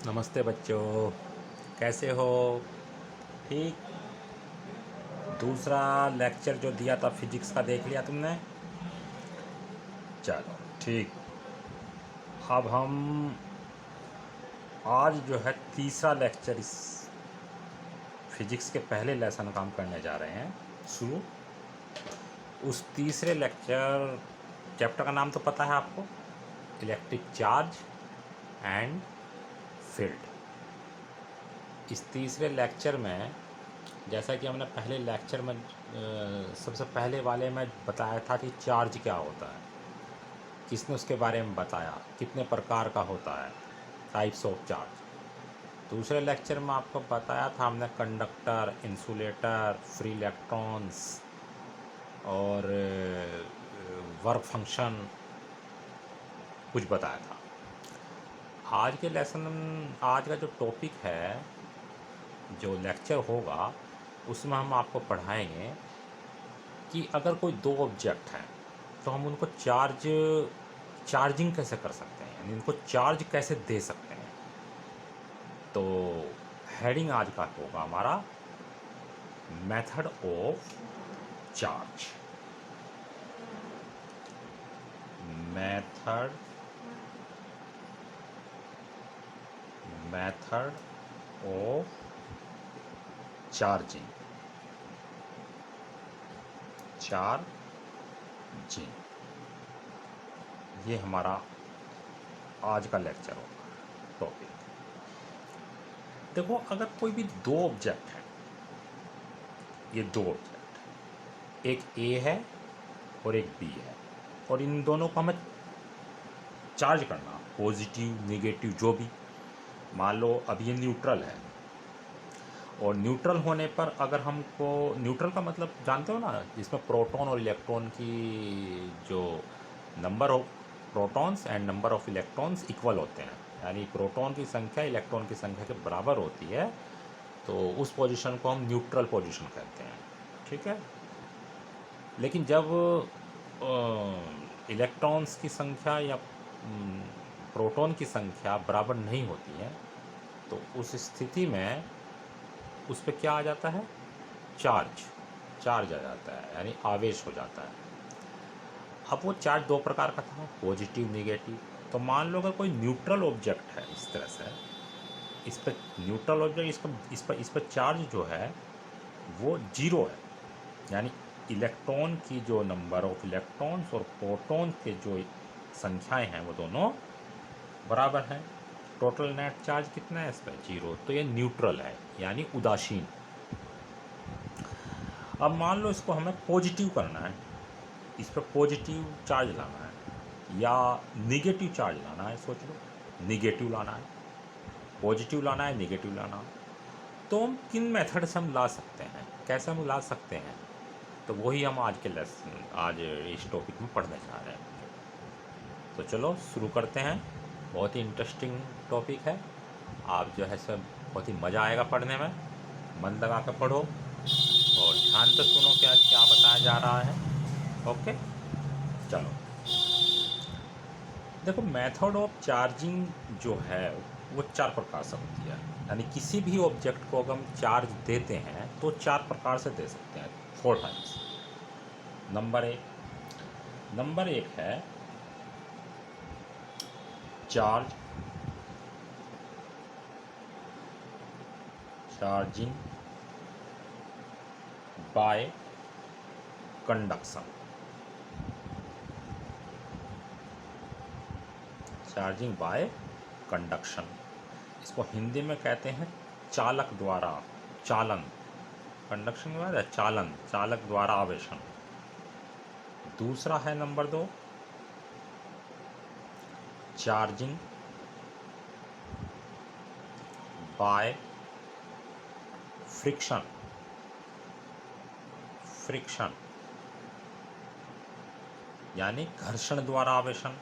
नमस्ते बच्चों, कैसे हो? ठीक। दूसरा लेक्चर जो दिया था फिजिक्स का देख लिया तुमने? चलो ठीक। अब हम आज जो है तीसरा लेक्चर इस फिजिक्स के पहले लेसन का हम करने जा रहे हैं शुरू। उस तीसरे लेक्चर चैप्टर का नाम तो पता है आपको, इलेक्ट्रिक चार्ज एंड फील्ड। इस तीसरे लेक्चर में जैसा कि हमने पहले लेक्चर में सबसे पहले वाले में बताया था कि चार्ज क्या होता है, किसने उसके बारे में बताया, कितने प्रकार का होता है, टाइप्स ऑफ चार्ज। दूसरे लेक्चर में आपको बताया था हमने कंडक्टर, इंसुलेटर, फ्री इलेक्ट्रॉन्स और वर्क फंक्शन कुछ बताया था। आज के लेसन, आज का जो टॉपिक है, जो लेक्चर होगा, उसमें हम आपको पढ़ाएंगे कि अगर कोई दो ऑब्जेक्ट हैं तो हम उनको चार्जिंग कैसे कर सकते हैं, यानी उनको चार्ज कैसे दे सकते हैं। तो हेडिंग आज का होगा हमारा method of charge. Method method of charging. ये हमारा आज का लेक्चर होगा टॉपिक। देखो, अगर कोई भी दो ऑब्जेक्ट हैं, ये दो ऑब्जेक्ट, एक ए है और एक बी है, और इन दोनों को हमें चार्ज करना, पॉजिटिव नेगेटिव जो भी। मान लो अब ये न्यूट्रल है, और न्यूट्रल होने पर अगर हमको, न्यूट्रल का मतलब जानते हो ना, जिसमें प्रोटॉन और इलेक्ट्रॉन की जो number of protons and number of electrons equal होते हैं, यानी प्रोटॉन की संख्या इलेक्ट्रॉन की संख्या के बराबर होती है, तो उस पोजीशन को हम न्यूट्रल पोजीशन कहते हैं। ठीक है। लेकिन जब इलेक्ट्रॉन्स की संख्या या प्रोटॉन की संख्या बराबर नहीं होती है, तो उस स्थिति में उस पर क्या आ जाता है? चार्ज आ जाता है, यानी आवेश हो जाता है। अब वो चार्ज दो प्रकार का था, पॉजिटिव नेगेटिव। तो मान लो अगर कोई न्यूट्रल ऑब्जेक्ट है, इस तरह से, इस पर न्यूट्रल ऑब्जेक्ट, इस पर चार्ज जो है वो जीरो है, यानी इलेक्ट्रॉन की जो नंबर ऑफ इलेक्ट्रॉन्स और प्रोटॉन के जो संख्याएं हैं वो दोनों बराबर हैं। टोटल नेट चार्ज कितना है इस पर? जीरो। तो ये न्यूट्रल है, यानी उदासीन। अब मान लो इसको हमें पॉजिटिव करना है, इस पर पॉजिटिव चार्ज लाना है या निगेटिव चार्ज लाना है। सोच लो, निगेटिव लाना है, पॉजिटिव लाना है, निगेटिव लाना है। तो हम किन मेथड से हम ला सकते हैं, कैसे हम ला सकते हैं? तो वही हम आज के लेसन, आज इस टॉपिक में पढ़ने जा रहे हैं। तो चलो शुरू करते हैं। बहुत ही इंटरेस्टिंग टॉपिक है। आप जो है सब बहुत ही मज़ा आएगा पढ़ने में। मन लगा कर पढ़ो और ध्यान से सुनो क्या क्या बताया जा रहा है। ओके, चलो। देखो, मेथड ऑफ चार्जिंग जो है वो चार प्रकार से होती है, यानी किसी भी ऑब्जेक्ट को अगर हम चार्ज देते हैं तो चार प्रकार से दे सकते हैं, 4 टाइप्स। नंबर एक है charging by conduction. Charging by conduction, इसको हिंदी में कहते हैं चालक द्वारा चालन। कंडक्शन के बाद है चालन, चालक द्वारा आवेशन। दूसरा है नंबर 2, चार्जिंग बाय फ्रिक्शन, यानी घर्षण द्वारा आवेशन।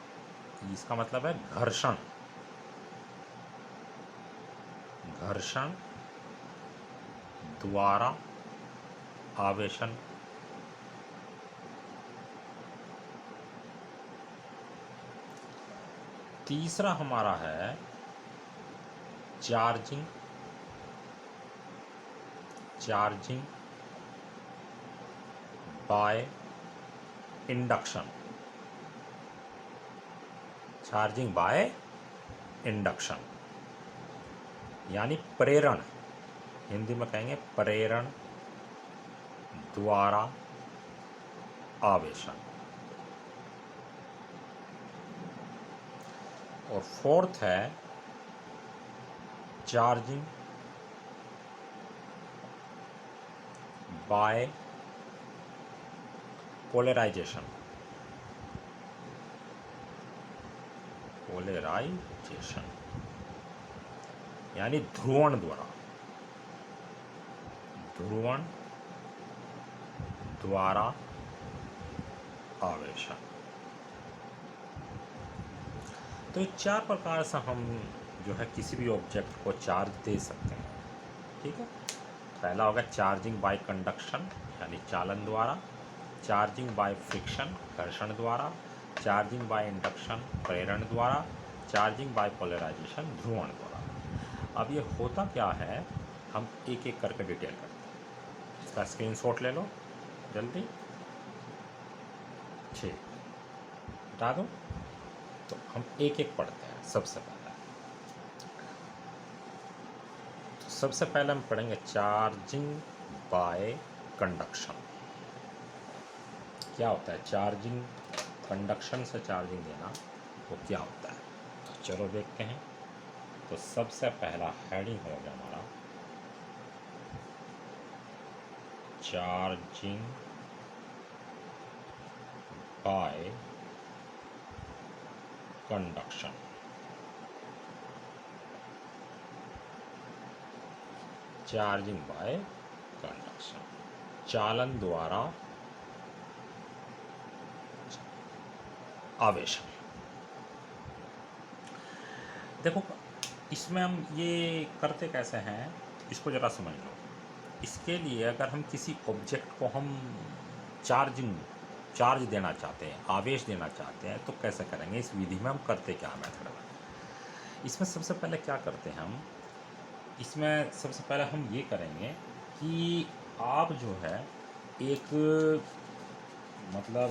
इसका मतलब है घर्षण द्वारा आवेशन। तीसरा हमारा है charging charging by induction, charging by induction यानी प्रेरण, हिंदी में कहेंगे प्रेरण द्वारा आवेशन। और फोर्थ है चार्जिंग बाय पोलराइजेशन, पोलराइजेशन यानी ध्रुवण द्वारा, ध्रुवण द्वारा आवेशन। तो ये चार प्रकार से हम जो है किसी भी ऑब्जेक्ट को चार्ज दे सकते हैं, ठीक है। पहला होगा चार्जिंग बाय कंडक्शन यानी चालन द्वारा, चार्जिंग बाय फ्रिक्शन घर्षण द्वारा, चार्जिंग बाय इंडक्शन प्रेरण द्वारा, चार्जिंग बाय पोलराइजेशन ध्रुवण द्वारा। अब ये होता क्या है, हम एक एक करके डिटेल करते हैं। इसका स्क्रीनशॉट ले लो जल्दी, ठीक, हटा दो। तो हम एक एक पढ़ते हैं। सबसे पहले हम पढ़ेंगे चार्जिंग बाय कंडक्शन। क्या होता है चार्जिंग, कंडक्शन से चार्जिंग देना, वो क्या होता है, तो चलो देखते हैं। तो सबसे पहला हेडिंग हो गया हमारा charging by conduction. Charging by conduction, चालन द्वारा आवेशन। देखो इसमें हम ये करते कैसे हैं, इसको ज़रा समझ लो। इसके लिए अगर हम किसी ऑब्जेक्ट को हम चार्ज देना चाहते हैं, आवेश देना चाहते हैं, तो कैसे करेंगे, इस विधि में हम करते क्या मेथड में। इसमें सबसे पहले क्या करते हैं हम, इसमें सबसे पहले हम ये करेंगे कि आप जो है एक, मतलब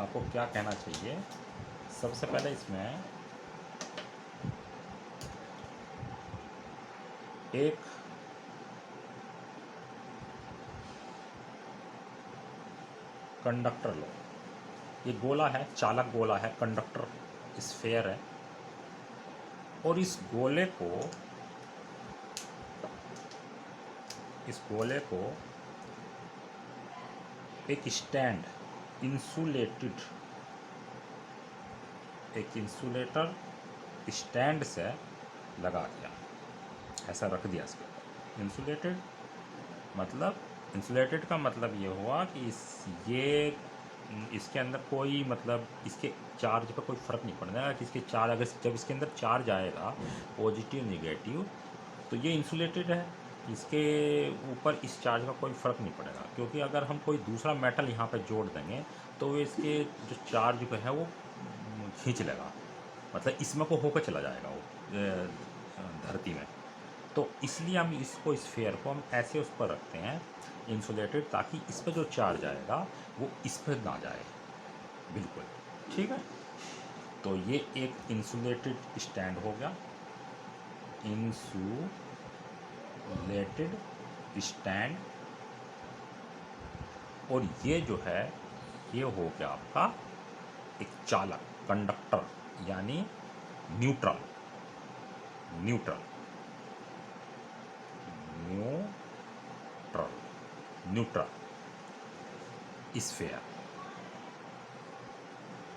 आपको क्या कहना चाहिए, सबसे पहले इसमें एक कंडक्टर लो। ये गोला है, चालक गोला है, कंडक्टर स्फेयर है। और इस गोले को एक स्टैंड, एक इंसुलेटर स्टैंड से लगा दिया, ऐसा रख दिया इसके ऊपर। इंसुलेटेड का मतलब ये हुआ कि इसके अंदर कोई, मतलब इसके चार्ज पर कोई फ़र्क नहीं पड़ेगा कि इसके चार्ज, अगर जब इसके अंदर चार्ज आएगा पॉजिटिव नेगेटिव, तो ये इंसुलेटेड है, इसके ऊपर इस चार्ज का कोई फ़र्क नहीं पड़ेगा। क्योंकि अगर हम कोई दूसरा मेटल यहाँ पे जोड़ देंगे तो वो इसके जो चार्ज है वो खींच लेगा, मतलब इसमें को होकर चला जाएगा वो धरती में। तो इसलिए हम इसको, स्फेयर को हम ऐसे उस पर रखते हैं इंसुलेटेड, ताकि इस पर जो चार्ज आएगा वो इस पर ना जाए, बिल्कुल ठीक है। तो ये एक इंसुलेटेड स्टैंड हो गया, इंसुलेटेड स्टैंड। और ये जो है ये हो गया आपका एक चालक, कंडक्टर यानी न्यूट्रल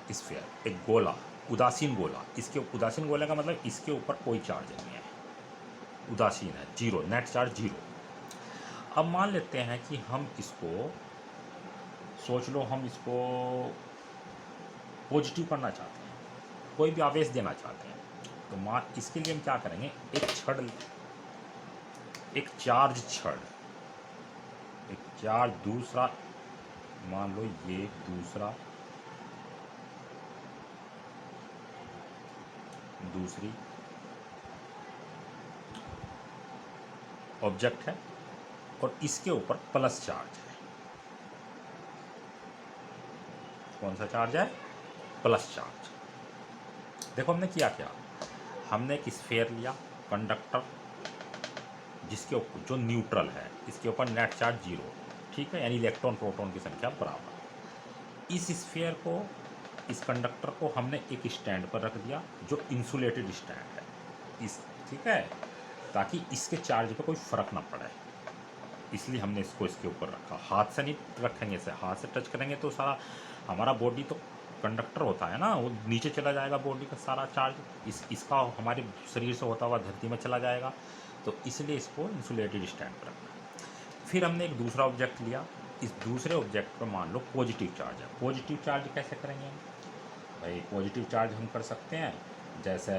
स्फेयर, एक गोला, उदासीन गोला। इसके उदासीन गोले का मतलब इसके ऊपर कोई चार्ज नहीं है, उदासीन है, जीरो, नेट चार्ज जीरो। अब मान लेते हैं कि हम इसको, सोच लो हम इसको पॉजिटिव करना चाहते हैं, कोई भी आवेश देना चाहते हैं। तो इसके लिए हम क्या करेंगे, एक चार्ज दूसरा, मान लो ये दूसरी ऑब्जेक्ट है और इसके ऊपर प्लस चार्ज है। कौन सा चार्ज है? Plus charge. देखो हमने किया क्या, हमने एक स्फीयर लिया कंडक्टर जिसके ऊपर जो न्यूट्रल है, इसके ऊपर नेट चार्ज 0, ठीक है, यानी इलेक्ट्रॉन प्रोटॉन की संख्या बराबर। इस स्फीयर को, इस कंडक्टर को हमने एक स्टैंड पर रख दिया जो इंसुलेटेड स्टैंड है, इस, ठीक है, ताकि इसके चार्ज पे कोई फ़र्क ना पड़े, इसलिए हमने इसको इसके ऊपर रखा। हाथ से नहीं रखेंगे, इसे हाथ से टच करेंगे तो सारा हमारा बॉडी तो कंडक्टर होता है ना, वो नीचे चला जाएगा बॉडी का सारा चार्ज, इसका हमारे शरीर से होता हुआ धरती में चला जाएगा, तो इसलिए इसको इंसुलेटेड स्टैंड पर रखना। फिर हमने एक दूसरा ऑब्जेक्ट लिया, इस दूसरे ऑब्जेक्ट पर मान लो पॉजिटिव चार्ज है। पॉजिटिव चार्ज कैसे करेंगे भाई? पॉजिटिव चार्ज हम कर सकते हैं, जैसे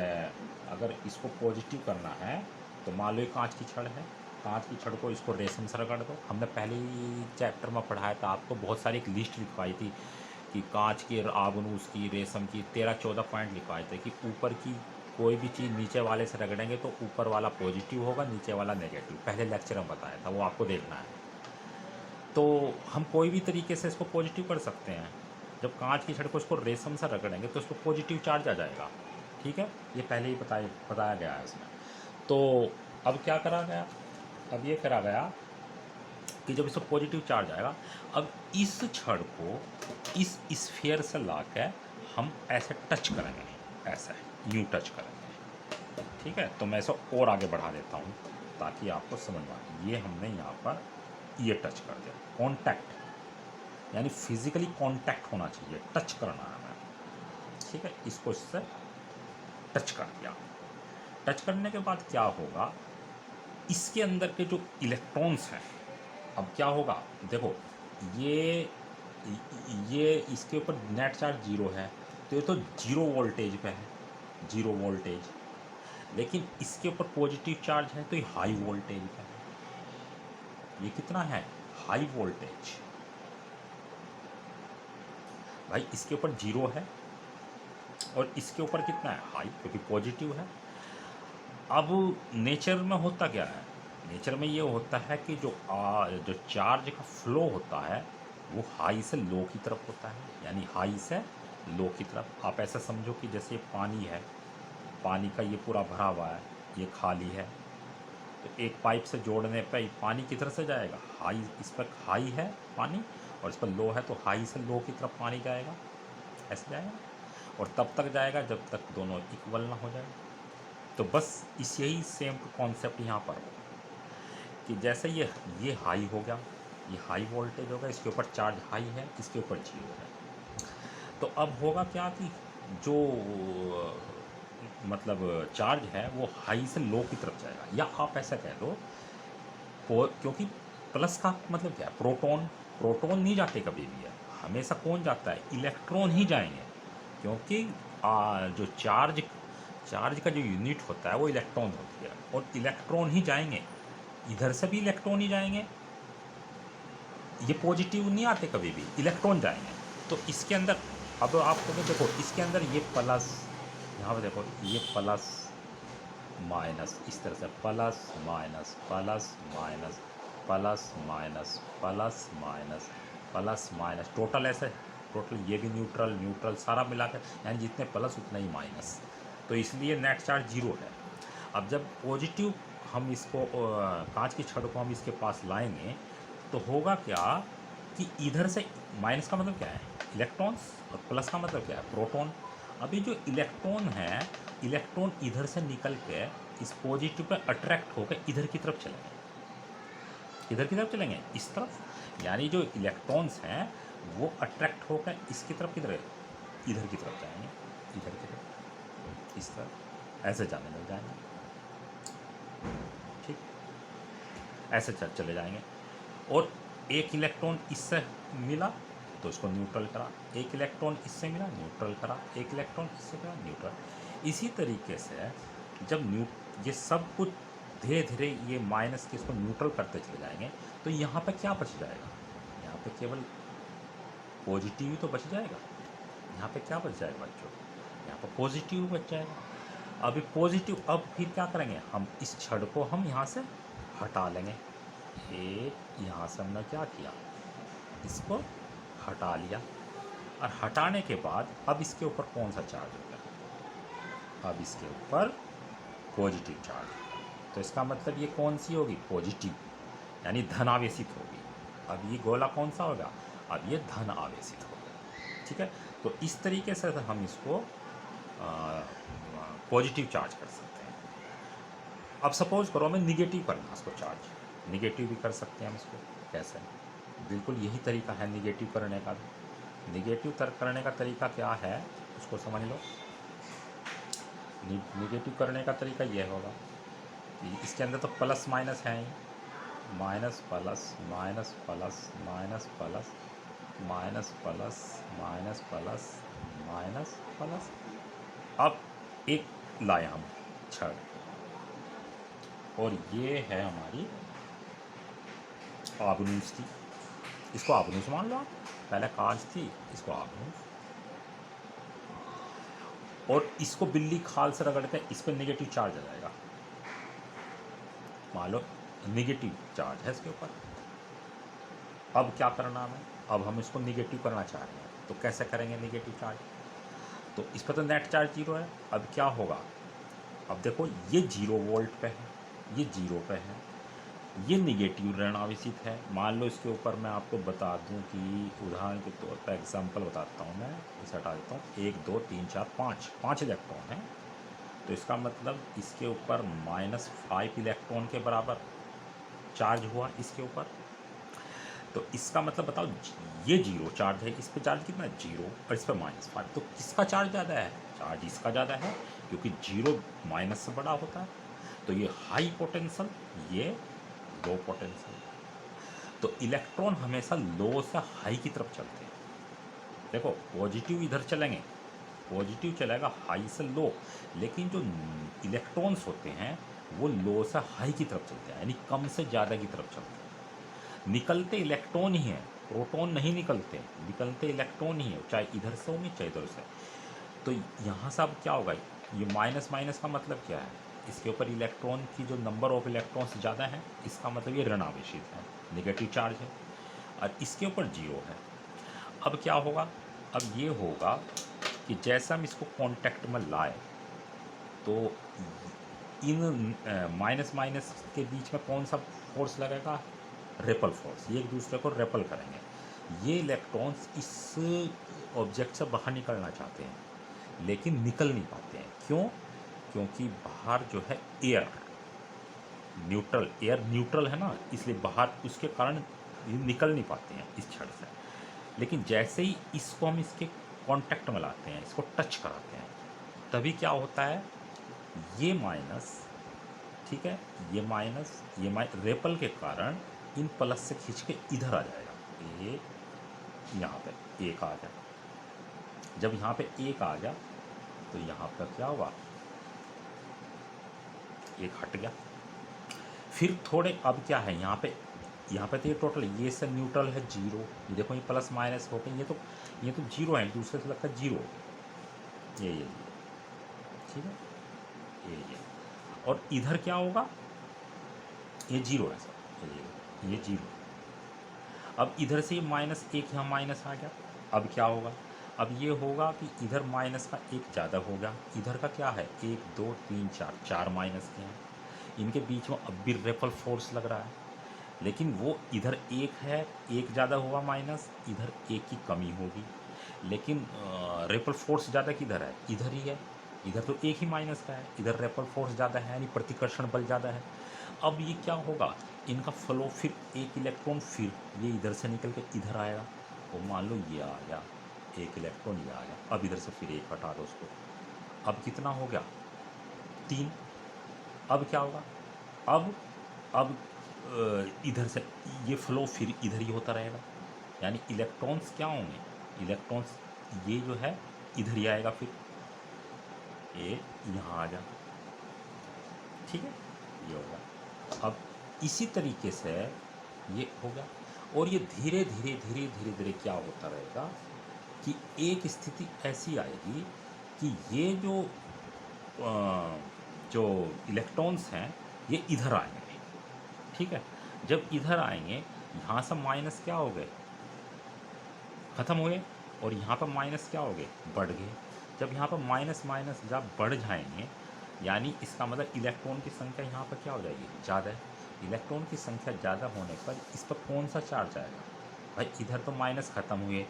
अगर इसको पॉजिटिव करना है तो मान लो ये कांच की छड़ है, कांच की छड़ को इसको रेशम से रगड़ दो। हमने पहले ही चैप्टर में पढ़ाया था आपको, बहुत सारी एक लिस्ट लिखवाई थी कि कांच की, आबनूस की, रेशम की, 13-14 पॉइंट लिखवाए थे कि ऊपर की कोई भी चीज़ नीचे वाले से रगड़ेंगे तो ऊपर वाला पॉजिटिव होगा, नीचे वाला नेगेटिव। पहले लेक्चर में बताया था, वो आपको देखना है। तो हम कोई भी तरीके से इसको पॉजिटिव कर सकते हैं। जब कांच की छड़ को इसको रेशम से रगड़ेंगे तो इसको पॉजिटिव चार्ज आ जाएगा, ठीक है, ये पहले ही बताया गया है इसमें। तो अब क्या करा गया, अब ये करा गया कि जब इसको पॉजिटिव चार्ज आएगा, अब इस छड़ को इस स्फीयर से ला के हम ऐसे टच करेंगे, ऐसे यूँ टच करेंगे, ठीक है। तो मैं इसे और आगे बढ़ा देता हूँ ताकि आपको समझ में आए। ये हमने यहाँ पर ये टच कर दिया, कॉन्टैक्ट, यानी फिजिकली कॉन्टैक्ट होना चाहिए, टच करना है हमें, ठीक है। इसको इससे टच कर दिया। टच करने के बाद क्या होगा, इसके अंदर के जो इलेक्ट्रॉन्स हैं, अब क्या होगा, देखो ये इसके ऊपर नेट चार्ज 0 है, तो ये तो 0 वोल्टेज पे है, 0 वोल्टेज। लेकिन इसके ऊपर पॉजिटिव चार्ज है तो ये हाई वोल्टेज पे है। ये कितना है? High voltage. भाई इसके ऊपर 0 है और इसके ऊपर कितना है? हाई, क्योंकि पॉजिटिव है। अब नेचर में होता क्या है, नेचर में ये होता है कि जो चार्ज का फ्लो होता है वो हाई से लो की तरफ होता है, यानी हाई से लो की तरफ। आप ऐसा समझो कि जैसे पानी है, पानी का ये पूरा भरा हुआ है, ये खाली है, तो एक पाइप से जोड़ने पे पानी किधर से जाएगा? हाई, इस पर हाई है पानी और इस पर लो है, तो हाई से लो की तरफ पानी जाएगा, ऐसे जाएगा, और तब तक जाएगा जब तक दोनों इक्वल ना हो जाए। तो बस यही सेम कॉन्सेप्ट यहाँ पर हो कि जैसे ये हाई हो गया, ये हाई वोल्टेज होगा, इसके ऊपर चार्ज हाई है, इसके ऊपर 0 है। तो अब होगा क्या कि जो मतलब चार्ज है वो हाई से लो की तरफ जाएगा, या आप ऐसा कह दो, क्योंकि प्लस का मतलब क्या है? प्रोटॉन, प्रोटॉन नहीं जाते कभी भी है, हमेशा कौन जाता है? इलेक्ट्रॉन ही जाएंगे, क्योंकि जो चार्ज का जो यूनिट होता है वो इलेक्ट्रॉन होती है, और इलेक्ट्रॉन ही जाएंगे, इधर से भी इलेक्ट्रॉन ही जाएंगे, ये पॉजिटिव नहीं आते कभी भी, इलेक्ट्रॉन जाएंगे। तो इसके अंदर अब आपको देखो, इसके अंदर ये प्लस, यहाँ पे देखो ये प्लस माइनस, इस तरह से plus minus plus minus plus minus plus minus plus minus, total ऐसे, टोटल ये भी न्यूट्रल न्यूट्रल सारा मिलाकर, यानी जितने प्लस उतने ही माइनस, तो इसलिए नेट चार्ज 0 है। अब जब पॉजिटिव हम इसको कांच की छड़ को हम इसके पास लाएंगे तो होगा क्या कि इधर से, माइनस का मतलब क्या है? इलेक्ट्रॉन्स, और प्लस का मतलब क्या है? प्रोटॉन। अभी जो इलेक्ट्रॉन है, इलेक्ट्रॉन इधर से निकल के इस पॉजिटिव पे अट्रैक्ट होकर इधर की तरफ चलेंगे, इधर की तरफ चलेंगे, इस तरफ, यानी जो इलेक्ट्रॉन्स हैं वो अट्रैक्ट होकर इसकी तरफ, किधर, इधर की तरफ जाएंगे, इधर की तरफ, इस तरफ, ऐसे जाने लग जाएंगे, ठीक, ऐसे चले जाएंगे। और एक इलेक्ट्रॉन इससे मिला तो इसको न्यूट्रल करा, एक इलेक्ट्रॉन इससे मिला, न्यूट्रल करा, एक इलेक्ट्रॉन इससे मिला, न्यूट्रल। इसी तरीके से जब ये सब कुछ धीरे धीरे ये माइनस के इसको न्यूट्रल करते चले जाएंगे, तो यहाँ पे क्या बच जाएगा? यहाँ पे केवल पॉजिटिव ही तो बच जाएगा। यहाँ पे क्या बच जाएगा बच्चों? यहाँ पर पॉजिटिव बच जाएगा। अभी पॉजिटिव, अब फिर क्या करेंगे हम? इस छड़ को हम यहाँ से हटा लेंगे। ये यहाँ से हमने क्या किया, इसको हटा लिया, और हटाने के बाद अब इसके ऊपर कौन सा चार्ज होगा, अब इसके ऊपर पॉजिटिव चार्ज होगा। तो इसका मतलब ये कौन सी होगी, पॉजिटिव, यानी धन आवेशित होगी। अब ये गोला कौन सा होगा, अब ये धन आवेशित होगा। ठीक है, तो इस तरीके से हम इसको पॉजिटिव चार्ज कर सकते हैं। अब सपोज करो हमें निगेटिव करना है इसको चार्ज, निगेटिव भी कर सकते हैं हम इसको। कैसे, बिल्कुल यही तरीका है निगेटिव करने का। निगेटिव करने का तरीका क्या है उसको समझ लो। निगेटिव करने का तरीका यह होगा कि इसके अंदर तो प्लस माइनस है ही, minus plus minus plus minus plus minus plus minus plus minus plus. अब एक लाए हम छड़, और ये है हमारी आबनूस थी, इसको आबनूस मान लो आप, पहले कांच थी, इसको आबनूस। और इसको बिल्ली खाल से रगड़ते हैं, इस पर नेगेटिव चार्ज आ जाएगा, मान लो नेगेटिव चार्ज है इसके ऊपर। अब क्या करना हमें, अब हम इसको निगेटिव करना चाह रहे हैं, तो कैसे करेंगे निगेटिव चार्ज, तो इस पर तो नेट चार्ज 0 है। अब क्या होगा, अब देखो ये 0 वोल्ट पे है, ये 0 पे है, ये निगेटिव ऋण आवेशित है। मान लो इसके ऊपर मैं आपको बता दूं कि उदाहरण के तौर पर एग्जांपल बताता हूँ मैं, इसे हटा देता हूँ, 1 2 3 4 5 इलेक्ट्रॉन है। तो इसका मतलब इसके ऊपर -5 इलेक्ट्रॉन के बराबर चार्ज हुआ इसके ऊपर। तो इसका मतलब बताओ, ये 0 चार्ज है, इस पर चार्ज कितना है 0, और इस पर -5, तो किसका चार्ज ज़्यादा है, चार्ज इसका ज़्यादा है, क्योंकि 0 माइनस से बड़ा होता है। तो ये हाई पोटेंशियल, ये लो पोटेंशियल। तो इलेक्ट्रॉन हमेशा लो से हाई की तरफ चलते हैं। देखो पॉजिटिव इधर चलेंगे, पॉजिटिव चलेगा हाई से लो, लेकिन जो इलेक्ट्रॉन्स होते हैं वो लो से हाई की तरफ चलते हैं, यानी कम से ज़्यादा की तरफ चलते हैं। निकलते इलेक्ट्रॉन ही हैं, प्रोटॉन नहीं निकलते, निकलते इलेक्ट्रॉन ही है, चाहे इधर से होंगे चाहे इधर से। तो यहाँ से अब क्या होगा, ये माइनस माइनस का मतलब क्या है, इसके ऊपर इलेक्ट्रॉन की जो नंबर ऑफ इलेक्ट्रॉन्स ज़्यादा है, इसका मतलब ये ऋण आवेशित है, नेगेटिव चार्ज है, और इसके ऊपर 0 है। अब क्या होगा, अब ये होगा कि जैसे हम इसको कांटेक्ट में लाए, तो इन माइनस माइनस के बीच में कौन सा फोर्स लगेगा, रेपल फोर्स, ये एक दूसरे को रेपल करेंगे। ये इलेक्ट्रॉन्स इस ऑब्जेक्ट से बाहर निकलना चाहते हैं, लेकिन निकल नहीं पाते हैं। क्यों, क्योंकि बाहर जो है एयर है, न्यूट्रल, एयर न्यूट्रल है ना, इसलिए बाहर उसके कारण ये निकल नहीं पाते हैं इस छड़ से। लेकिन जैसे ही इसको हम इसके कांटेक्ट में लाते हैं, इसको टच कराते हैं, तभी क्या होता है, ये माइनस, ठीक है, ये माइनस, ये रेपल के कारण इन प्लस से खींच के इधर आ जाएगा, ये यहाँ पे एक आ जाए। जब यहाँ पे एक आ गया तो यहाँ पर क्या हुआ, एक हट गया। फिर थोड़े, अब क्या है यहाँ पे तो ये टोटल, ये से न्यूट्रल है 0, ये देखो ये प्लस माइनस हो गए, ये तो 0 है, दूसरे से लगता है 0, ये ठीक है, ये और इधर क्या होगा, ये 0 है सर, ये 0। अब इधर से ये -1 यहाँ माइनस आ गया, अब क्या होगा, अब ये होगा कि इधर माइनस का 1 ज़्यादा हो गया, इधर का क्या है 1 2 3 4 माइनस के हैं, इनके बीच में अब भी रेपल फोर्स लग रहा है, लेकिन वो इधर 1 है, 1 ज़्यादा हुआ माइनस, इधर 1 की कमी होगी, लेकिन रेपल फोर्स ज़्यादा किधर है, इधर ही है, इधर तो 1 ही माइनस का है, इधर रेपल फोर्स ज़्यादा है, यानी प्रतिकर्षण बल ज़्यादा है। अब ये क्या होगा, इनका फ्लो, फिर एक इलेक्ट्रॉन फिर ये इधर से निकल के इधर आएगा, और मान लो ये आ गया, एक इलेक्ट्रॉन ये आ गया, अब इधर से फिर एक हटा दो उसको, अब कितना हो गया 3। अब क्या होगा, अब इधर से ये फ्लो फिर इधर ही होता रहेगा, यानी इलेक्ट्रॉन्स क्या होंगे, इलेक्ट्रॉन्स ये जो है इधर ही आएगा, फिर ये यहाँ आ जा, ठीक है, ये होगा। अब इसी तरीके से ये होगा, और ये धीरे धीरे धीरे धीरे धीरे क्या होता रहेगा कि एक स्थिति ऐसी आएगी कि ये जो इलेक्ट्रॉन्स हैं ये इधर आएंगे, ठीक है। जब इधर आएंगे, यहाँ से माइनस क्या हो गए, ख़त्म हो गए, और यहाँ पर माइनस क्या हो गए, बढ़ गए। जब यहाँ पर माइनस माइनस जब बढ़ जाएंगे, यानी इसका मतलब इलेक्ट्रॉन की संख्या यहाँ पर क्या हो जाएगी, ज़्यादा है। इलेक्ट्रॉन की संख्या ज़्यादा होने पर इस पर कौन सा चार्ज आएगा, भाई इधर तो माइनस ख़त्म हुए,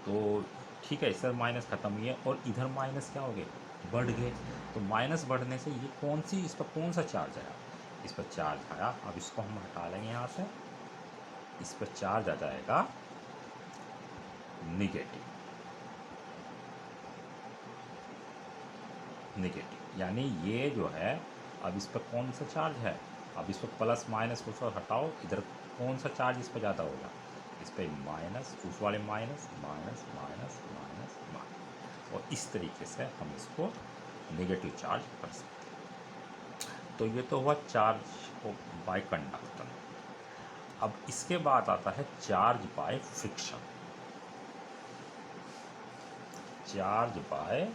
तो ठीक है, इधर माइनस ख़त्म हुई है और इधर माइनस क्या हो गए, बढ़ गए। तो माइनस बढ़ने से ये कौन सी, इस पर कौन सा चार्ज आया, इस पर चार्ज आया। अब इसको हम हटा लेंगे यहाँ से, इस पर चार्ज आ जाएगा निगेटिव। निगेटिव यानी ये जो है, अब इस पर कौन सा चार्ज है, अब इस पर प्लस माइनस कुछ और हटाओ, इधर कौन सा चार्ज इस पर ज़्यादा होगा, इस पर माइनस, उस वाले minus minus minus minus minus, और इस तरीके से हम इसको नेगेटिव चार्ज कर सकते हैं। तो ये तो हुआ चार्ज बाय कंडक्टर। अब इसके बाद आता है charge by friction. Charge by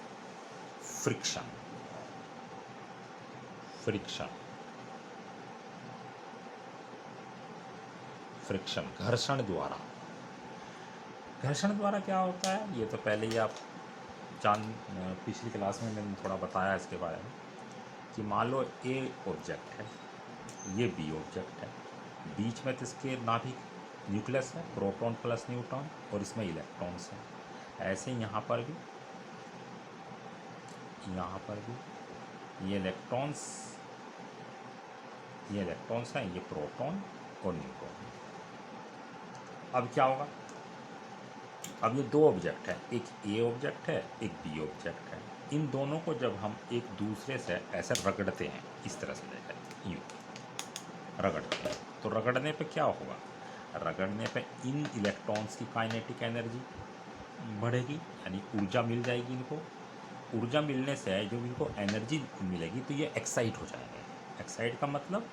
friction, friction, friction घर्षण द्वारा। घर्षण द्वारा क्या होता है, ये तो पहले ही आप पिछली क्लास में मैंने थोड़ा बताया इसके बारे में, कि मान लो ए ऑब्जेक्ट है, ये बी ऑब्जेक्ट है, बीच में तो इसके नाभिक न्यूक्लियस है, प्रोटॉन प्लस न्यूट्रॉन, और इसमें इलेक्ट्रॉन्स हैं। ऐसे ही यहाँ पर भी, यहाँ पर भी ये इलेक्ट्रॉन्स हैं, ये प्रोटॉन और न्यूट्रॉन। अब क्या होगा, अब ये दो ऑब्जेक्ट हैं, एक ए ऑब्जेक्ट है, एक बी ऑब्जेक्ट है। इन दोनों को जब हम एक दूसरे से ऐसे रगड़ते हैं, इस तरह से लेकर यूँ रगड़ते हैं, तो रगड़ने पे क्या होगा, रगड़ने पे इन इलेक्ट्रॉन्स की काइनेटिक एनर्जी बढ़ेगी, यानी ऊर्जा मिल जाएगी इनको। ऊर्जा मिलने से जो इनको एनर्जी मिलेगी, तो ये एक्साइट हो जाएंगे। एक्साइट का मतलब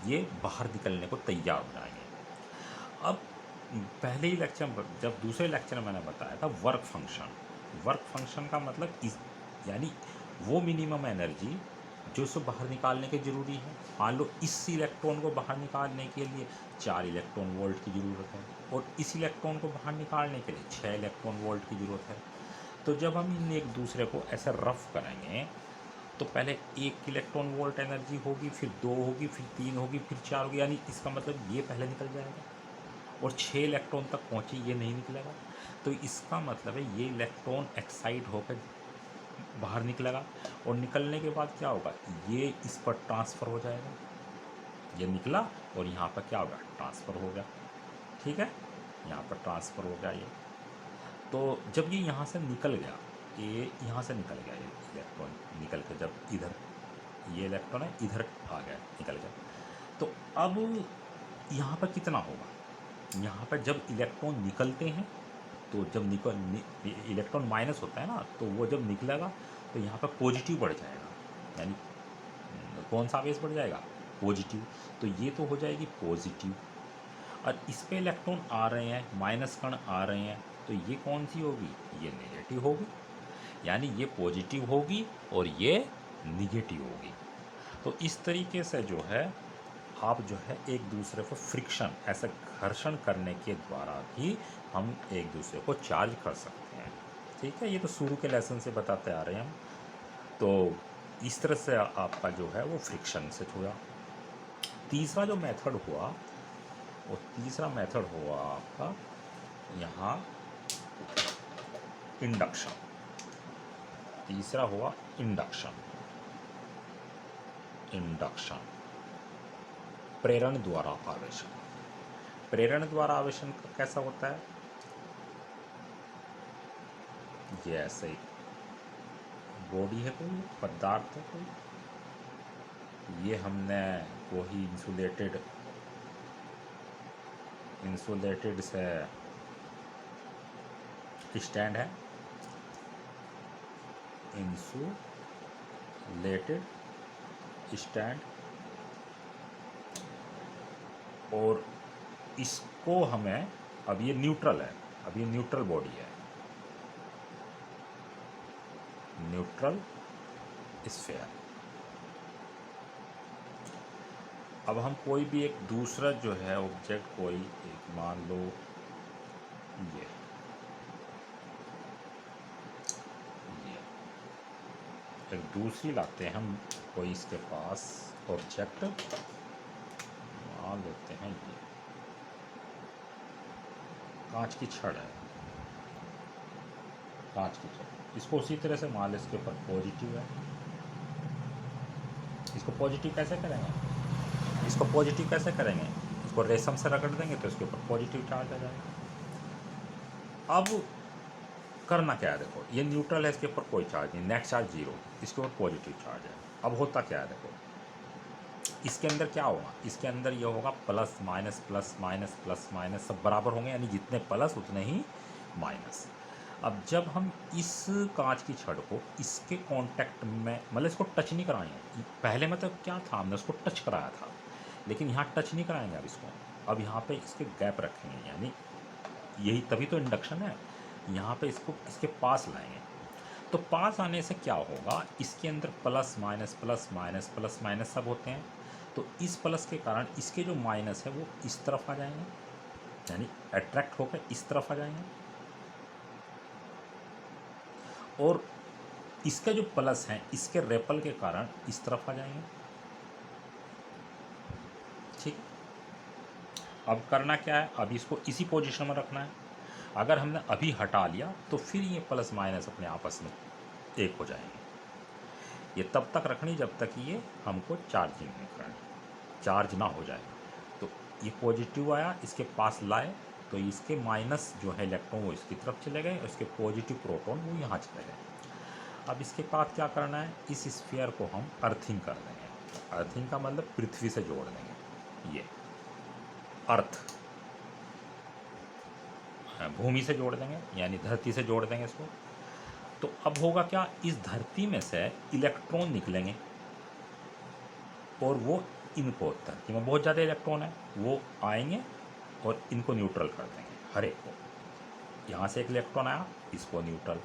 ये बाहर निकलने को तैयार हो जाएंगे। अब पहले ही लेक्चर में, जब दूसरे लेक्चर में मैंने बताया था वर्क फंक्शन। वर्क फंक्शन का मतलब यानी वो मिनिमम एनर्जी जो उसको बाहर निकालने की ज़रूरी है। मान लो इस इलेक्ट्रॉन को बाहर निकालने के लिए 4 इलेक्ट्रॉन वोल्ट की ज़रूरत है, और इस इलेक्ट्रॉन को बाहर निकालने के लिए 6 इलेक्ट्रॉन वोल्ट की ज़रूरत है। तो जब हम इन एक दूसरे को ऐसे रफ करेंगे, तो पहले 1 इलेक्ट्रॉन वोल्ट एनर्जी होगी, फिर 2 होगी, फिर 3 होगी, फिर 4 होगी, यानी इसका मतलब ये पहले निकल जाएगा, और 6 इलेक्ट्रॉन तक पहुँचे ये नहीं निकलेगा। तो इसका मतलब है ये इलेक्ट्रॉन एक्साइट होकर बाहर निकलेगा, और निकलने के बाद क्या होगा, ये इस पर ट्रांसफ़र हो जाएगा। ये निकला और यहाँ पर क्या होगा, ट्रांसफ़र हो गया। ठीक है, यहाँ पर ट्रांसफ़र हो गया ये। तो जब ये यहाँ से निकल गया, ये यहाँ से निकल गया, ये इलेक्ट्रॉन निकल के जब इधर, ये इलेक्ट्रॉन है इधर आ गया, निकल गया, तो अब यहाँ पर कितना होगा, यहाँ पर जब इलेक्ट्रॉन निकलते हैं, तो जब इलेक्ट्रॉन माइनस होता है ना, तो वो जब निकलेगा तो यहाँ पर पॉजिटिव बढ़ जाएगा, यानी कौन सा आवेश बढ़ जाएगा, पॉजिटिव। तो ये तो हो जाएगी पॉजिटिव, और इस पे इलेक्ट्रॉन आ रहे हैं, माइनस कण आ रहे हैं, तो ये कौन सी होगी, ये नेगेटिव होगी। यानी ये पॉजिटिव होगी और ये निगेटिव होगी। तो इस तरीके से जो है, आप जो है एक दूसरे को फ्रिक्शन, ऐसे घर्षण करने के द्वारा भी हम एक दूसरे को चार्ज कर सकते हैं। ठीक है, ये तो शुरू के लेसन से बताते आ रहे हैं हम। तो इस तरह से आपका जो है वो फ्रिक्शन से हुआ। तीसरा जो मेथड हुआ, वो तीसरा मेथड हुआ आपका यहाँ इंडक्शन। तीसरा हुआ इंडक्शन। इंडक्शन प्रेरण द्वारा आवेशन। प्रेरण द्वारा आवेशन कैसा होता है, ये ऐसे ही बॉडी है, कोई पदार्थ है कोई, ये हमने वही इंसुलेटेड से स्टैंड है, इंसुलेटेड स्टैंड, और इसको हमें, अब ये न्यूट्रल है, अब ये न्यूट्रल बॉडी है, न्यूट्रल स्फीयर। अब हम कोई भी एक दूसरा जो है ऑब्जेक्ट, कोई एक मान लो ये ये एक दूसरी लाते हैं हम, कोई इसके पास ऑब्जेक्ट मान लेते हैं, ये कांच की छड़ है, कांच की छड़, इसको उसी तरह से मान लो इसके ऊपर पॉजिटिव है। इसको पॉजिटिव कैसे करेंगे, इसको पॉजिटिव कैसे करेंगे, इसको रेशम से रगड़ देंगे तो इसके ऊपर पॉजिटिव चार्ज आ जाएगा। अब करना क्या है, देखो ये न्यूट्रल है, इसके ऊपर कोई चार्ज नहीं, नेट चार्ज जीरो, इसके ऊपर पॉजिटिव चार्ज है। अब होता क्या है, देखो इसके अंदर क्या होगा, इसके अंदर ये होगा plus minus plus minus plus minus सब बराबर होंगे, यानी जितने प्लस उतने ही माइनस। अब जब हम इस कांच की छड़ को इसके कांटेक्ट में, मतलब इसको टच नहीं कराएंगे, पहले मतलब क्या था, हमने उसको टच कराया था, लेकिन यहाँ टच नहीं कराएंगे अब इसको, अब यहाँ पे इसके गैप रखेंगे, यानी यही तभी तो इंडक्शन है। यहाँ पे इसको इसके पास लाएंगे, तो पास आने से क्या होगा, इसके अंदर प्लस माइनस सब होते हैं, तो इस प्लस के कारण इसके जो माइनस है वो इस तरफ आ जाएंगे, यानी अट्रैक्ट होकर इस तरफ आ जाएंगे, और इसके जो प्लस हैं इसके रेपल के कारण इस तरफ आ जाएंगे। ठीक, अब करना क्या है, अब इसको इसी पोजीशन में रखना है। अगर हमने अभी हटा लिया तो फिर ये प्लस माइनस अपने आपस में एक हो जाएंगे। ये तब तक रखनी जब तक ये हमको चार्जिंग नहीं करनी, चार्ज ना हो जाए। तो ये पॉजिटिव आया, इसके पास लाए तो इसके माइनस जो है इलेक्ट्रॉन वो इसकी तरफ चले गए, और इसके पॉजिटिव प्रोटॉन वो यहाँ चले गए। अब इसके बाद क्या करना है, इस स्फीयर को हम अर्थिंग कर देंगे। अर्थिंग का मतलब पृथ्वी से जोड़ देंगे, ये अर्थ भूमि से जोड़ देंगे, यानी धरती से जोड़ देंगे इसको। तो अब होगा क्या, इस धरती में से इलेक्ट्रॉन निकलेंगे, और वो इनको, धरती में बहुत ज़्यादा इलेक्ट्रॉन है, वो आएंगे और इनको न्यूट्रल कर देंगे, हर एक को। यहाँ से एक इलेक्ट्रॉन आया, इसको न्यूट्रल,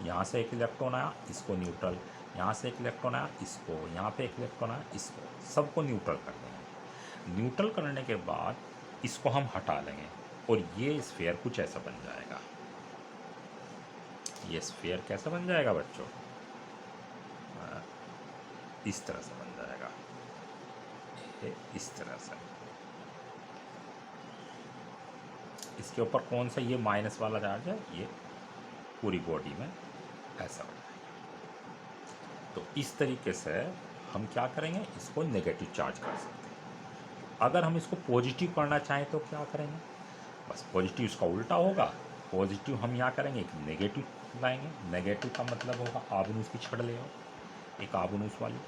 यहाँ से एक इलेक्ट्रॉन आया, इसको न्यूट्रल, यहाँ से एक इलेक्ट्रॉन आया, इसको, यहाँ पे एक इलेक्ट्रॉन आया, इसको, सबको न्यूट्रल कर देंगे। न्यूट्रल करने के बाद इसको हम हटा लेंगे, और ये स्फीयर कुछ ऐसा बन जाएगा। ये स्फीयर कैसा बन जाएगा बच्चों, इस तरह से बन जाएगा, इस तरह से। इसके ऊपर कौन सा, ये माइनस वाला चार्ज है, ये पूरी बॉडी में ऐसा बन जाएगा। तो इस तरीके से हम क्या करेंगे, इसको नेगेटिव चार्ज कर सकते हैं। अगर हम इसको पॉजिटिव करना चाहें तो क्या करेंगे, बस पॉजिटिव इसका उल्टा होगा। पॉजिटिव हम यहाँ करेंगे कि नेगेटिव लाएंगे, नेगेटिव का मतलब होगा आबनूस की छड़ ले आओ, एक आबनूस वाली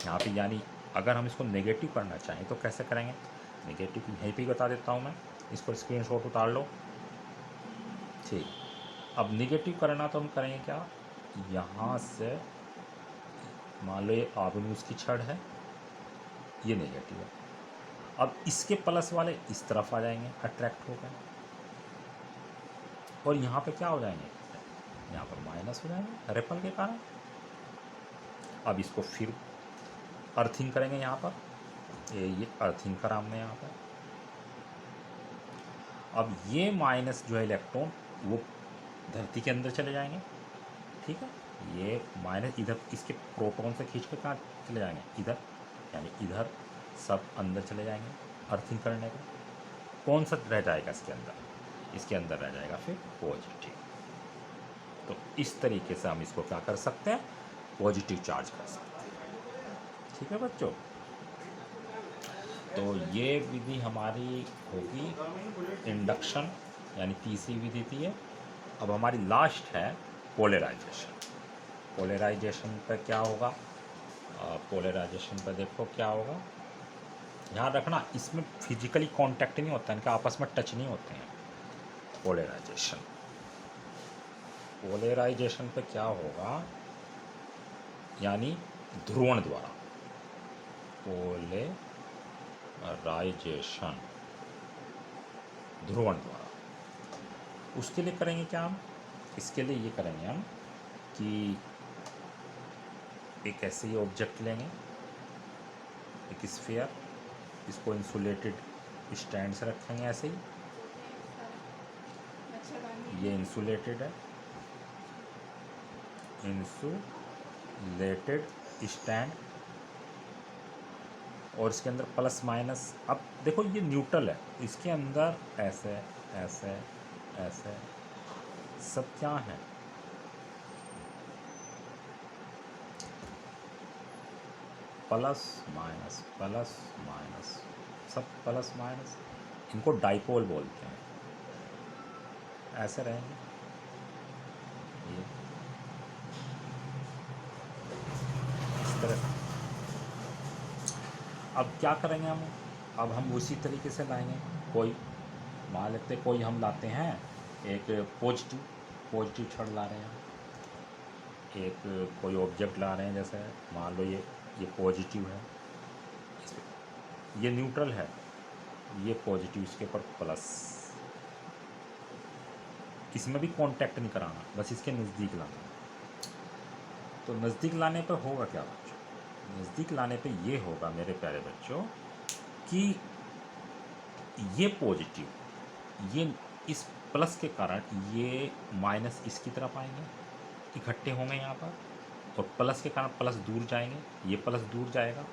यहाँ पे, यानी अगर हम इसको नेगेटिव करना चाहें तो कैसे करेंगे, नेगेटिव यहीं पे बता देता हूँ मैं, इसको स्क्रीनशॉट उतार लो। ठीक, अब नेगेटिव करना तो हम करेंगे क्या, यहाँ से मान लो ये आबनूस की छड़ है, ये नेगेटिव है, अब इसके प्लस वाले इस तरफ आ जाएंगे, अट्रैक्ट हो गए, और यहाँ पे क्या हो जाएंगे, यहाँ पर माइनस हो जाएंगे रेपल के कारण। अब इसको फिर अर्थिंग करेंगे, यहाँ पर ये अर्थिंग करा हमने यहाँ पर। अब ये माइनस जो है इलेक्ट्रॉन वो धरती के अंदर चले जाएंगे, ठीक है, ये माइनस इधर इसके प्रोटॉन से खींच के कहाँ चले जाएंगे, इधर, यानी इधर सब अंदर चले जाएंगे अर्थिंग करने का। कौन सा रह जाएगा इसके अंदर, इसके अंदर रह जाएगा फिर पॉजिटिव। तो इस तरीके से हम इसको क्या कर सकते हैं, पॉजिटिव चार्ज कर सकते हैं। ठीक है बच्चों, तो ये विधि हमारी होगी इंडक्शन, यानी तीसरी विधि थी ये। अब हमारी लास्ट है पोलराइजेशन। पोलराइजेशन पर क्या होगा, पोलराइजेशन पर देखो क्या होगा, यहाँ रखना इसमें फिजिकली कांटेक्ट नहीं होता, इनका आपस में टच नहीं होते हैं। पोलराइजेशन, पोलराइजेशन पे क्या होगा, यानी ध्रुवण द्वारा, पोलराइजेशन ध्रुवण द्वारा। उसके लिए करेंगे क्या हम, इसके लिए ये करेंगे हम कि एक ऐसे ही ऑब्जेक्ट लेंगे, एक स्फीयर, इसको इंसुलेटेड स्टैंड से रखेंगे ऐसे ही। ये इंसुलेटेड है, इंसुलेटेड स्टैंड, और इसके अंदर प्लस माइनस। अब देखो ये न्यूट्रल है, इसके अंदर ऐसे ऐसे ऐसे सब क्या है, प्लस माइनस, सब प्लस माइनस। इनको डाइपोल बोलते हैं। ऐसे रहेंगे ये इस तरह। अब क्या करेंगे हम, अब हम उसी तरीके से लाएंगे। कोई मान लेते, कोई हम लाते हैं एक पॉजिटिव छड़ ला रहे हैं, एक कोई ऑब्जेक्ट ला रहे हैं, जैसे मान लो ये पॉजिटिव है, ये न्यूट्रल है, ये पॉजिटिव, इसके ऊपर प्लस। इसमें भी कांटेक्ट नहीं कराना, बस इसके नज़दीक लाना। तो नज़दीक लाने पर होगा क्या बच्चों, नज़दीक लाने पे ये होगा मेरे प्यारे बच्चों कि ये पॉजिटिव, ये इस प्लस के कारण ये माइनस इसकी तरफ आएंगे, इकट्ठे होंगे यहाँ पर, और प्लस के कारण प्लस दूर जाएंगे, ये प्लस दूर जाएगा,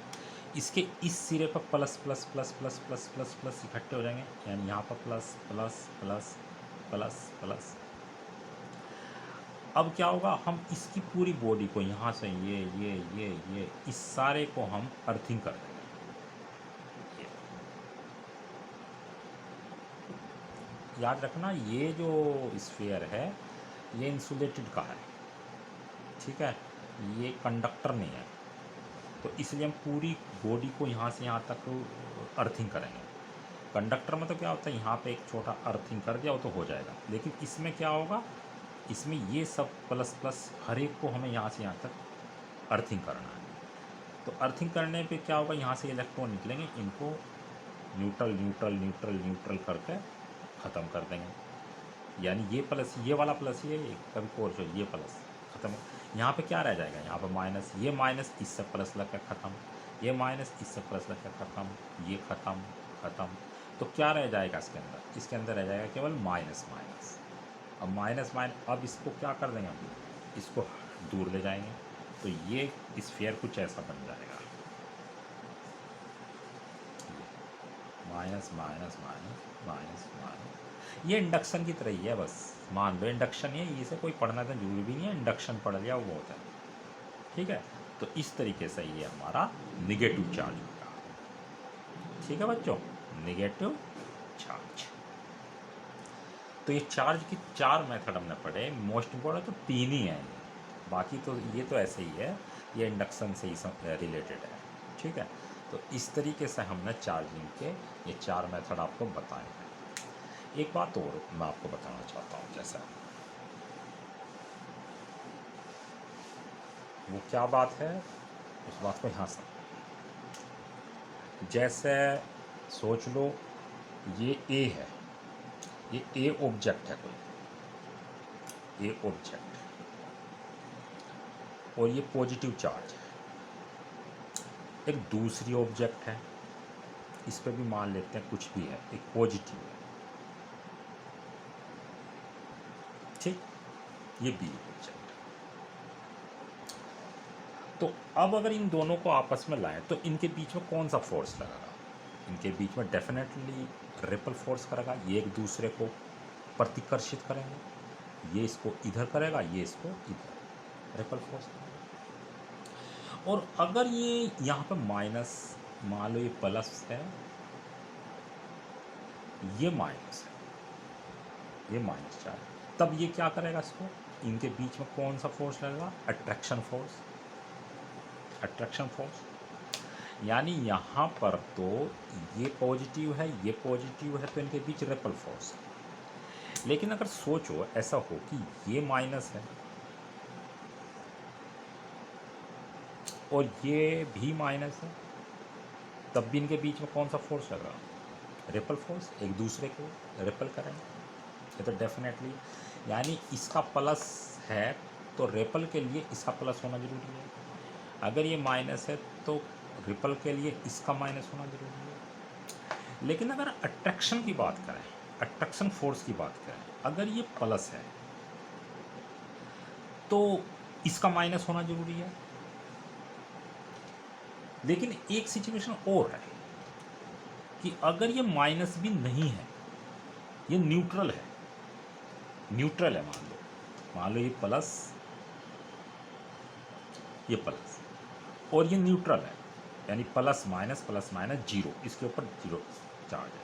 इसके इस सिरे पर plus plus plus plus plus plus plus इकट्ठे हो जाएंगे, यानी यहाँ पर plus plus plus plus plus. अब क्या होगा, हम इसकी पूरी बॉडी को यहाँ से ये इस सारे को हम अर्थिंग कर देंगे। याद रखना ये जो स्फीयर है ये इंसुलेटेड का है, ठीक है, ये कंडक्टर नहीं है। तो इसलिए हम पूरी बॉडी को यहाँ से यहाँ तक अर्थिंग करेंगे। कंडक्टर में तो क्या होता है, यहाँ पे एक छोटा अर्थिंग कर दिया वो तो हो जाएगा, लेकिन इसमें क्या होगा, इसमें ये सब प्लस प्लस हर एक को हमें यहाँ से यहाँ तक अर्थिंग करना है। तो अर्थिंग करने पे क्या होगा, यहाँ से इलेक्ट्रॉन निकलेंगे, इनको न्यूट्रल न्यूट्रल न्यूट्रल न्यूट्रल करके ख़त्म कर देंगे। यानी ये प्लस, ये वाला प्लस, ये कभी कोर्स हो, ये प्लस ख़त्म। यहाँ पे क्या रह जाएगा, यहाँ पे माइनस, ये माइनस इससे प्लस लग के ख़त्म, ये माइनस इससे प्लस लग के ख़त्म, ये ख़त्म ख़त्म। तो क्या रह जाएगा इसके अंदर, इसके अंदर रह जाएगा केवल माइनस माइनस। अब माइनस माइनस, अब इसको क्या कर देंगे हम, इसको दूर ले जाएंगे, तो ये स्फीयर कुछ ऐसा बन जाएगा, minus minus minus minus minus. ये इंडक्शन की तरह ही है, बस मान लो इंडक्शन है, इसे कोई पढ़ना तो जरूरी भी नहीं है, इंडक्शन पढ़ लिया वो होता है, ठीक है। तो इस तरीके से ये हमारा निगेटिव चार्ज होगा, ठीक है बच्चों, निगेटिव चार्ज। तो ये चार्ज की 4 मेथड हमने पढ़े, मोस्ट इम्पोर्टेंट तो 3 ही हैं, बाकी तो ये तो ऐसे ही है, ये इंडक्शन से ही रिलेटेड है, ठीक है। तो इस तरीके से हमने चार्जिंग के ये 4 मेथड आपको बताए हैं। एक बात और मैं आपको बताना चाहता हूँ, जैसा वो क्या बात है, उस बात को यहाँ से जैसे सोच लो, ये ए है, ये ए ऑब्जेक्ट है, कोई ए ऑब्जेक्ट, और ये पॉजिटिव चार्ज है। एक दूसरी ऑब्जेक्ट है, इस पर भी मान लेते हैं कुछ भी है, एक पॉजिटिव है, ठीक, ये बी ऑब्जेक्ट। तो अब अगर इन दोनों को आपस में लाएं तो इनके बीच में कौन सा फोर्स लगेगा, इनके बीच में डेफिनेटली रिपल फोर्स करेगा, ये एक दूसरे को प्रतिकर्षित करेंगे, ये इसको इधर करेगा, ये इसको इधर, रिपल फोर्स करेगा। और अगर ये यहाँ पे माइनस, मान लो ये प्लस है, ये माइनस है, ये माइनस चार्ज, तब ये क्या करेगा, इसको इनके बीच में कौन सा फोर्स लगेगा, अट्रैक्शन फोर्स, अट्रैक्शन फोर्स। यानी यहाँ पर तो ये पॉजिटिव है, ये पॉजिटिव है, तो इनके बीच रिपल फोर्स है। लेकिन अगर सोचो ऐसा हो कि ये माइनस है और ये भी माइनस है, तब भी इनके बीच में कौन सा फोर्स लगा, रिपल फोर्स, एक दूसरे को रिपल करेंगे, ये तो डेफिनेटली। यानी इसका प्लस है तो रिपल के लिए इसका प्लस होना जरूरी है, अगर ये माइनस है तो रिपल के लिए इसका माइनस होना जरूरी है, लेकिन अगर अट्रैक्शन की बात करें, अट्रैक्शन फोर्स की बात करें, अगर ये प्लस है तो इसका माइनस होना जरूरी है। लेकिन एक सिचुएशन और है कि अगर ये माइनस भी नहीं है, ये न्यूट्रल है, न्यूट्रल है, मान लो ये प्लस, ये प्लस और ये न्यूट्रल है, यानी प्लस माइनस जीरो, इसके ऊपर जीरो चार्ज है,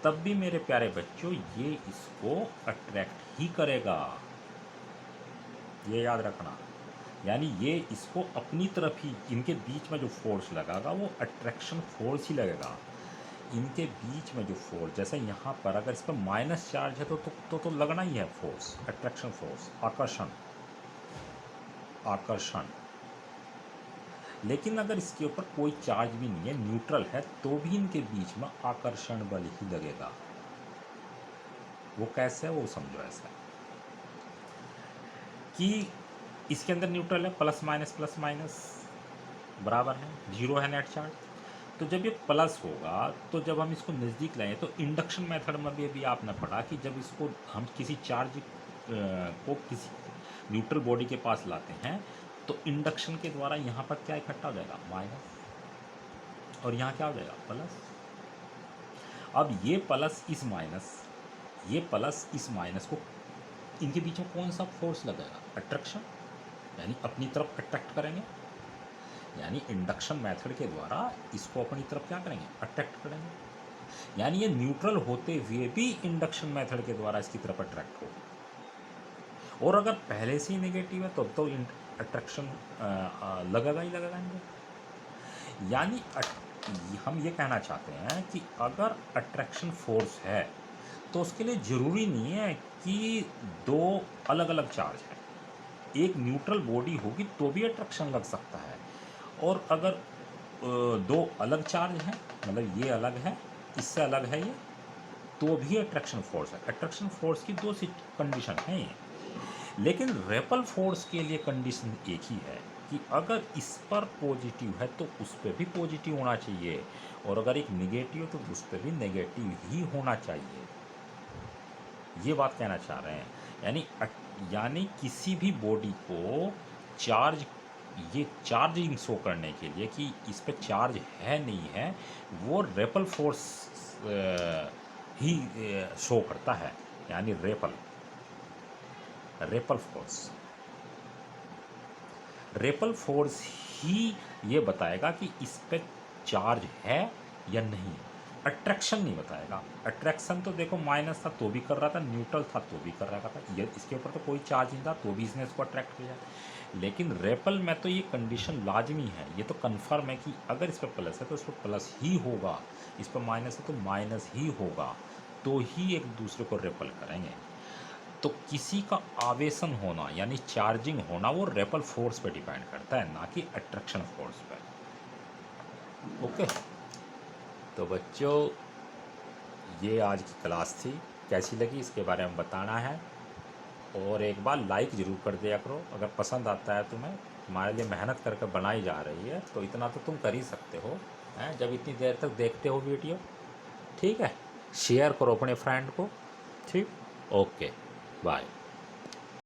तब भी मेरे प्यारे बच्चों ये इसको अट्रैक्ट ही करेगा, ये याद रखना। यानी ये इसको अपनी तरफ ही, इनके बीच में जो फोर्स लगाएगा वो अट्रैक्शन फोर्स ही लगेगा। इनके बीच में जो फोर्स, जैसे यहाँ पर अगर इस पर माइनस चार्ज है तो लगना ही है फोर्स, अट्रैक्शन फोर्स, आकर्षण, आकर्षण। लेकिन अगर इसके ऊपर कोई चार्ज भी नहीं है, न्यूट्रल है, तो भी इनके बीच में आकर्षण बल ही लगेगा। वो कैसे है वो समझो, ऐसा कि इसके अंदर न्यूट्रल है, प्लस माइनस बराबर है, जीरो है नेट चार्ज। तो जब ये प्लस होगा तो जब हम इसको नज़दीक लाएं तो इंडक्शन मेथड में भी अभी आपने पढ़ा कि जब इसको हम किसी चार्ज को किसी न्यूट्रल बॉडी के पास लाते हैं तो इंडक्शन के द्वारा यहाँ पर क्या इकट्ठा हो जाएगा, माइनस, और यहाँ क्या हो जाएगा, प्लस। अब ये प्लस इस माइनस, ये प्लस इस माइनस को, इनके बीच में कौन सा फोर्स लगेगा, अट्रैक्शन, यानी अपनी तरफ अट्रैक्ट करेंगे, यानी इंडक्शन मेथड के द्वारा इसको अपनी तरफ क्या करेंगे, अट्रैक्ट करेंगे। यानी ये न्यूट्रल होते हुए भी इंडक्शन मेथड के द्वारा इसकी तरफ अट्रैक्ट होगा, और अगर पहले से ही नेगेटिव है तो अट्रैक्शन लगेगा ही लगेगा इनको। यानी हम ये कहना चाहते हैं कि अगर अट्रैक्शन फोर्स है तो उसके लिए ज़रूरी नहीं है कि दो अलग अलग चार्ज हैं, एक न्यूट्रल बॉडी होगी तो भी अट्रैक्शन लग सकता है, और अगर दो अलग चार्ज हैं, मतलब ये अलग है, इससे अलग है ये, तो भी अट्रैक्शन फोर्स है। अट्रैक्शन फोर्स की दो कंडीशन हैं ये, लेकिन रेपल फोर्स के लिए कंडीशन एक ही है कि अगर इस पर पॉजिटिव है तो उस पर भी पॉजिटिव होना चाहिए, और अगर एक नेगेटिव तो उस पर भी नेगेटिव ही होना चाहिए। ये बात कहना चाह रहे हैं। यानी किसी भी बॉडी को चार्ज, ये चार्जिंग शो करने के लिए कि इस पे चार्ज है नहीं है, वो रेपल फोर्स ही शो करता है, यानी रेपल फोर्स ही ये बताएगा कि इस पे चार्ज है या नहीं। अट्रैक्शन नहीं बताएगा। अट्रैक्शन तो देखो माइनस था तो भी कर रहा था, न्यूट्रल था तो भी कर रहा था, ये इसके ऊपर तो कोई चार्ज नहीं था तो भी इसने इसको अट्रैक्ट किया। लेकिन रेपल में तो ये कंडीशन लाजमी है, ये तो कन्फर्म है कि अगर इस पर प्लस है तो इस पर प्लस ही होगा, इस पर माइनस है तो माइनस ही होगा, तो ही एक दूसरे को रेपल करेंगे। तो किसी का आवेशन होना यानी चार्जिंग होना वो रेपल फोर्स पे डिपेंड करता है, ना कि अट्रैक्शन फोर्स पे। ओके, तो बच्चों ये आज की क्लास थी, कैसी लगी इसके बारे में बताना है, और एक बार लाइक ज़रूर कर दिया करो अगर पसंद आता है तुम्हें। तुम्हारे लिए मेहनत करके बनाई जा रही है तो इतना तो तुम कर ही सकते हो, हैं, जब इतनी देर तक देखते हो वीडियो। ठीक है, शेयर करो अपने फ्रेंड को। ठीक, ओके, बाय।